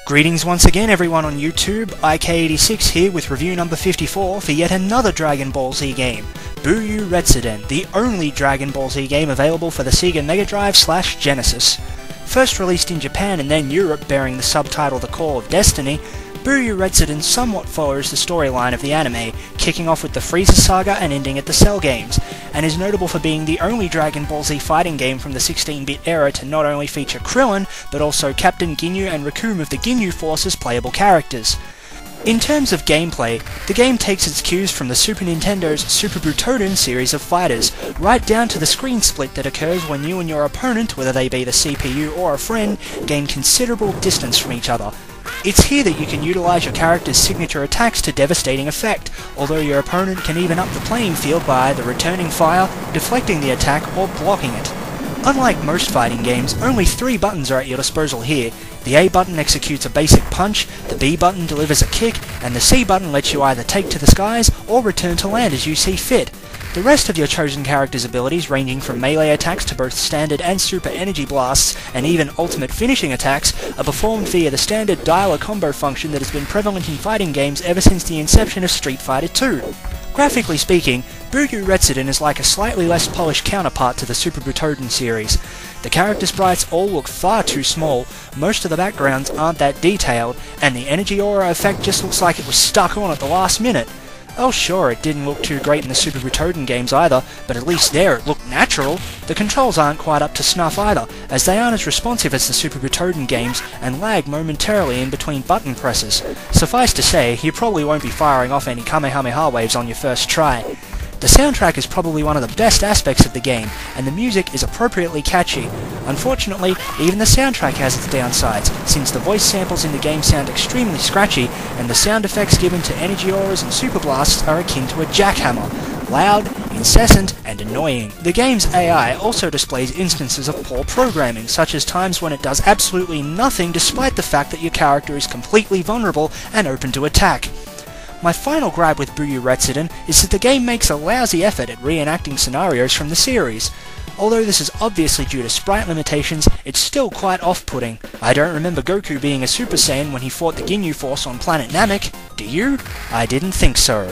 Greetings once again everyone on YouTube, IK86 here with review number 54 for yet another Dragon Ball Z game, Buyu Retsuden, the only Dragon Ball Z game available for the Sega Mega Drive / Genesis. First released in Japan and then Europe bearing the subtitle The Call of Destiny, Buyu Retsuden somewhat follows the storyline of the anime, kicking off with the Frieza saga and ending at the Cell games, and is notable for being the only Dragon Ball Z fighting game from the 16-bit era to not only feature Krillin, but also Captain Ginyu and Recoome of the Ginyu Force as playable characters. In terms of gameplay, the game takes its cues from the Super Nintendo's Super Butoden series of fighters, right down to the screen split that occurs when you and your opponent, whether they be the CPU or a friend, gain considerable distance from each other. It's here that you can utilise your character's signature attacks to devastating effect, although your opponent can even up the playing field by either returning fire, deflecting the attack, or blocking it. Unlike most fighting games, only 3 buttons are at your disposal here. The A button executes a basic punch, the B button delivers a kick, and the C button lets you either take to the skies or return to land as you see fit. The rest of your chosen character's abilities, ranging from melee attacks to both standard and super energy blasts, and even ultimate finishing attacks, are performed via the standard dialer combo function that has been prevalent in fighting games ever since the inception of Street Fighter II. Graphically speaking, Buyu Retsuden is like a slightly less polished counterpart to the Super Butoden series. The character sprites all look far too small, most of the backgrounds aren't that detailed, and the energy aura effect just looks like it was stuck on at the last minute. Oh sure, it didn't look too great in the Super Butoden games either, but at least there it looked natural. The controls aren't quite up to snuff either, as they aren't as responsive as the Super Butoden games and lag momentarily in between button presses. Suffice to say, you probably won't be firing off any Kamehameha waves on your first try. The soundtrack is probably one of the best aspects of the game, and the music is appropriately catchy. Unfortunately, even the soundtrack has its downsides, since the voice samples in the game sound extremely scratchy, and the sound effects given to energy auras and super blasts are akin to a jackhammer. Loud, incessant, and annoying. The game's AI also displays instances of poor programming, such as times when it does absolutely nothing despite the fact that your character is completely vulnerable and open to attack. My final gripe with Buyu Retsuden is that the game makes a lousy effort at reenacting scenarios from the series. Although this is obviously due to sprite limitations, it's still quite off-putting. I don't remember Goku being a Super Saiyan when he fought the Ginyu Force on planet Namek, do you? I didn't think so.